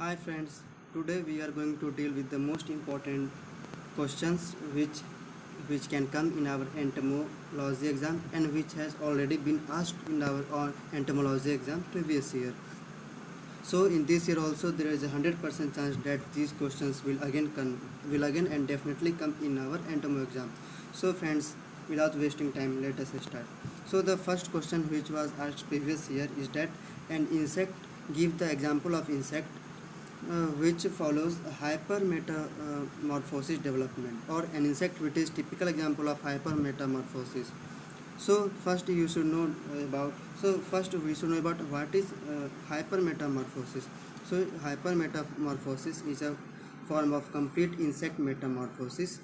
Hi friends, today we are going to deal with the most important questions which can come in our entomology exam and which has already been asked in our entomology exam previous year. So in this year also there is a 100% chance that these questions will again and definitely come in our entomo exam. So friends, without wasting time, let us start. So the first question which was asked previous year is that an insect, give the example of insect which follows hypermetamorphosis development, or an insect which is typical example of hypermetamorphosis. So first we should know about what is hypermetamorphosis. So hypermetamorphosis is a form of complete insect metamorphosis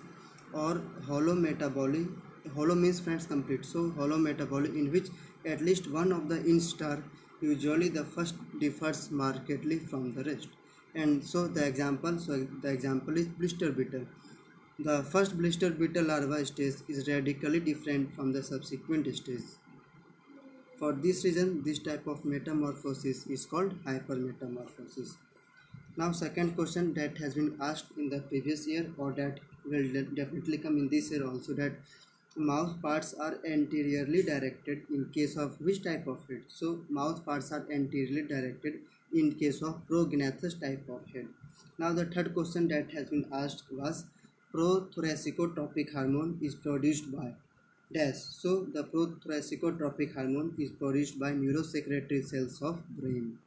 or holometaboly. Holo means friends complete, so holometaboly in which at least one of the instar, usually the first, differs markedly from the rest. And the example is blister beetle. The first blister beetle larva stage is radically different from the subsequent stage. For this reason, this type of metamorphosis is called hypermetamorphosis. Now, second question that has been asked in the previous year, or that will definitely come in this year also, that mouth parts are anteriorly directed in case of which type of head? So, mouth parts are anteriorly directed in case of prognathous type of head. Now, the third question that has been asked was prothoracicotropic hormone is produced by dash. So, the prothoracicotropic hormone is produced by neurosecretory cells of brain.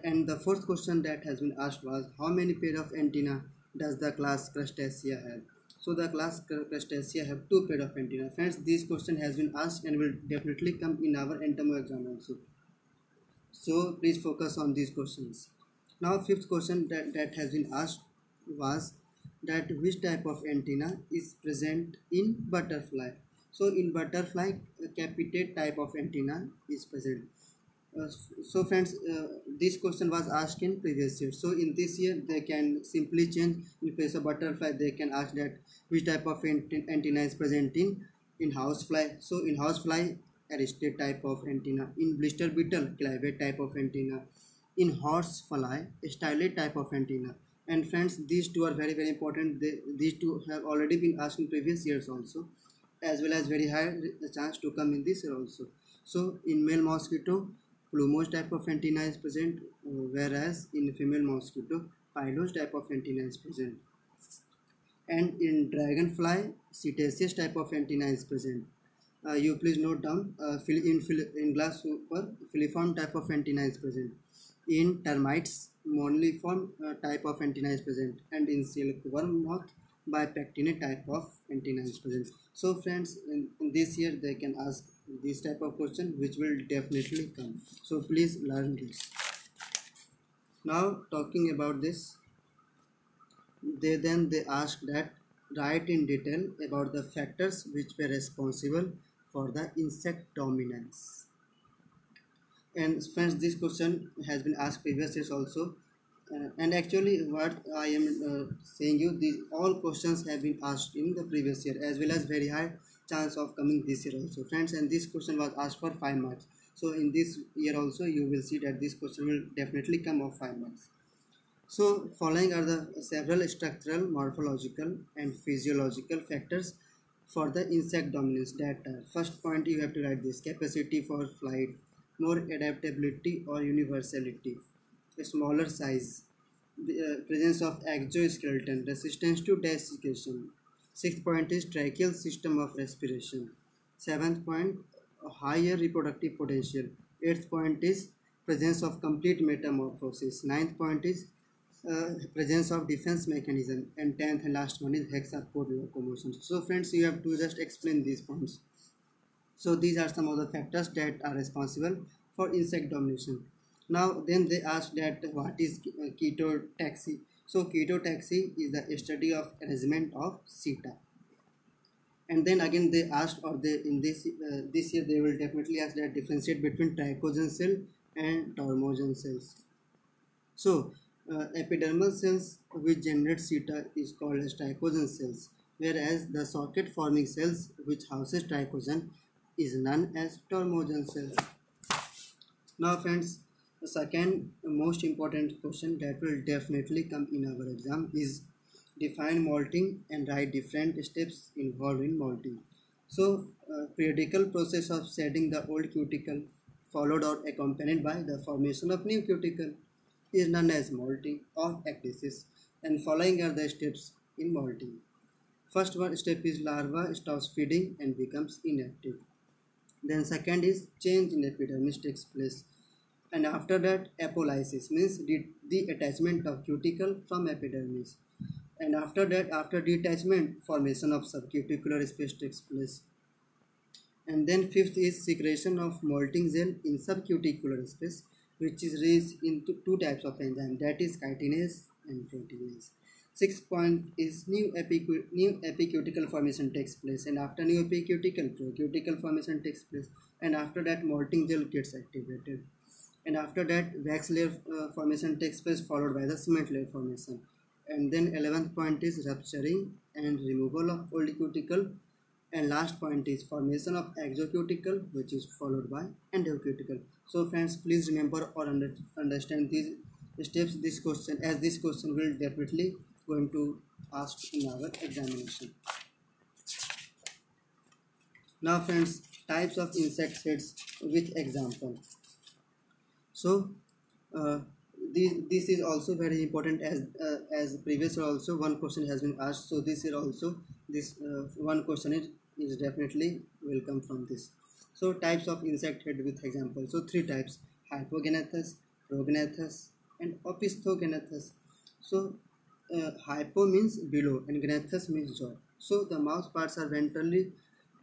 And the fourth question that has been asked was how many pair of antenna does the class Crustacea have? So the class Crustacea have 2 pair of antenna. Friends, this question has been asked and will definitely come in our entomo exam also. So please focus on these questions. Now fifth question that has been asked was that which type of antenna is present in butterfly. So in butterfly, a capitate type of antenna is present. So friends, this question was asked in previous year. So in this year they can simply change. In place of butterfly they can ask that which type of antenna is present in housefly. So in housefly, aristate type of antenna. In blister beetle, clavate type of antenna. In horsefly, stylet type of antenna. And friends, these two are very important. These two have already been asked in previous years also, as well as very high chance to come in this year also. So in male mosquito, plumose type of antenna is present, whereas in female mosquito, pilose type of antenna is present. And in dragonfly, cetaceous type of antenna is present. You please note down, in glass super, filiform type of antenna is present. In termites, moniliform type of antenna is present. And in silkworm moth, bipectinate type of antenna is present. So friends, in this year they can ask this type of question which will definitely come. So please learn this. Now talking about this, they asked that write in detail about the factors which were responsible for the insect dominance. And friends, this question has been asked previous years also. And actually what I am saying you, these all questions have been asked in the previous year, as well as very high chance of coming this year also, friends. And this question was asked for 5 marks. So in this year also you will see that this question will definitely come of 5 marks. So following are the several structural, morphological and physiological factors for the insect dominance that are, first point you have to write this: capacity for flight, more adaptability or universality, a smaller size, the presence of exoskeleton, resistance to desiccation. Sixth point is tracheal system of respiration. Seventh point, higher reproductive potential. Eighth point is presence of complete metamorphosis. Ninth point is presence of defense mechanism. And 10th and last one is hexapod locomotion. So friends, you have to just explain these points. So these are some of the factors that are responsible for insect domination. Now then they asked that what is ketotaxy. So ketotaxy is the study of arrangement of CETA. And then again they asked, or they in this year they will definitely ask that differentiate between trichogen cell and tormogen cells. So epidermal cells which generate CETA is called as trichogen cells, whereas the socket forming cells which houses trichogen is known as tormogen cells. Now friends, The second most important question that will definitely come in our exam is define molting and write different steps involved in molting. So, periodical process of shedding the old cuticle followed or accompanied by the formation of new cuticle is known as molting or ecdysis, and following are the steps in molting. First one step is larva stops feeding and becomes inactive. Then second is change in epidermis takes place, and after that apolysis means the attachment of cuticle from epidermis, and after that, after detachment, formation of subcuticular space takes place. And then fifth is secretion of molting gel in subcuticular space, which is raised into two types of enzyme, that is chitinase and proteinase. Sixth point is new epicuticle formation takes place, and after new epicuticle, procuticle formation takes place, and after that molting gel gets activated, and after that wax layer formation takes place, followed by the cement layer formation. And then 11th point is rupturing and removal of old cuticle, and last point is formation of exocuticle, which is followed by endocuticle. So friends, please remember or understand these steps. This question, as this question will definitely going to ask in our examination. Now friends, types of insect heads with example. So this is also very important, as previous also one question has been asked. So this is also this one question is definitely will come from this. So types of insect head with example. So three types: hypognathus, prognathus, and opisthognattus. So hypo means below and gnathus means jaw. So the mouth parts are ventrally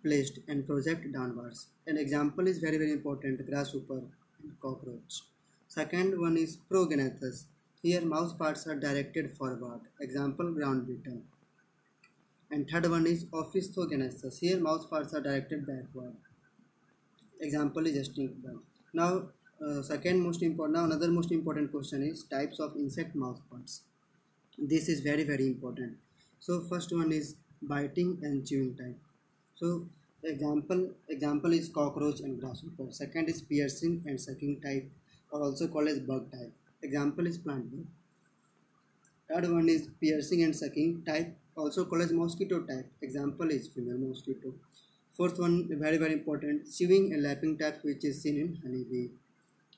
placed and project downwards. An example is very important: grasshopper and cockroach. Second one is prognathus. Here mouth parts are directed forward. Example, ground beetle. And third one is opisthognattus. Here mouth parts are directed backward. Example is stink bug. Now another most important question is types of insect mouth parts. This is very important. So first one is biting and chewing type. So example is cockroach and grasshopper. Second is piercing and sucking type, or also called as bug type. Example is plant bug. Third one is piercing and sucking type, also called as mosquito type. Example is female mosquito. Fourth one, very important, chewing and lapping type, which is seen in honeybee.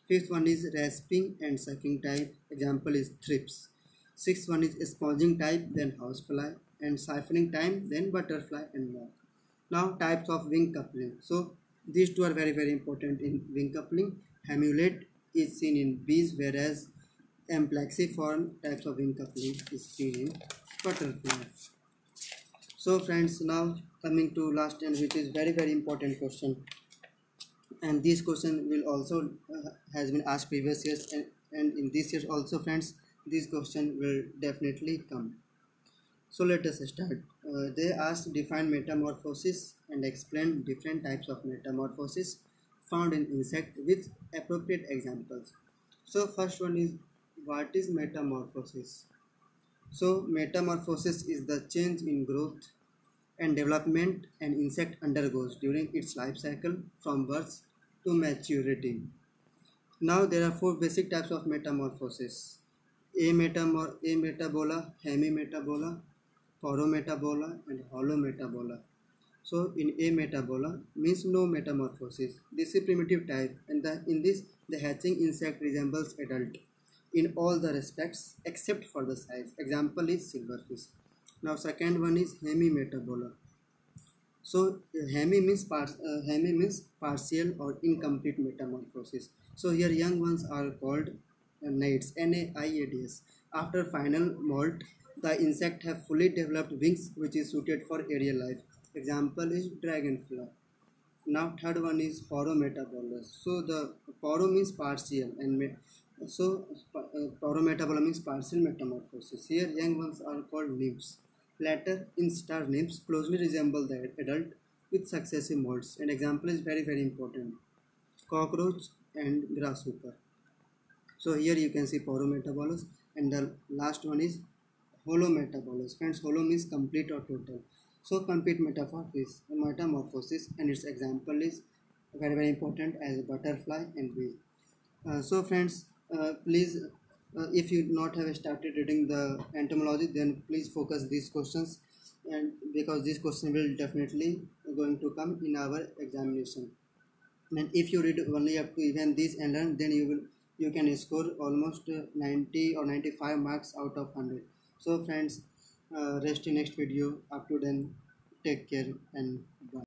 Fifth one is rasping and sucking type. Example is thrips. Sixth one is sponging type, then housefly, and siphoning type, then butterfly and moth. Now types of wing coupling. So these two are very important in wing coupling. Hemulate is seen in bees, whereas amplexiform types of wing coupling is seen in butterfly. So friends, now coming to last and which is very important question, and this question will also has been asked previous years, and in this year also friends, this question will definitely come. So let us start. They asked define metamorphosis and explain different types of metamorphosis found in insect with appropriate examples. So first one is, what is metamorphosis? So metamorphosis is the change in growth and development an insect undergoes during its life cycle from birth to maturity. Now there are four basic types of metamorphosis: ametabola, hemimetabola, porometabola, and holometabola. So in ametabola means no metamorphosis. This is primitive type, and in this the hatching insect resembles adult in all the respects except for the size. Example is silverfish. Now second one is hemimetabola. So hemi means partial or incomplete metamorphosis. So here young ones are called naiads, Naiads. After final molt, the insect have fully developed wings which is suited for aerial life. Example is dragonfly. Now third one is porometabolous. So the poro means partial, and porometabolous means partial metamorphosis. Here young ones are called nymphs. Later instar nymphs closely resemble the adult with successive molts. An example is very important: cockroach and grasshopper. So here you can see porometabolous, and the last one is holometabolous. Friends, holo means complete or total. So complete metamorphosis, and its example is very important as butterfly and bee. So friends, please, if you not have started reading the entomology, then please focus these questions, and because this question will definitely going to come in our examination. And if you read only up to even this and learn, then you can score almost 90 or 95 marks out of 100. So friends, rest in next video. Up to then, take care and bye.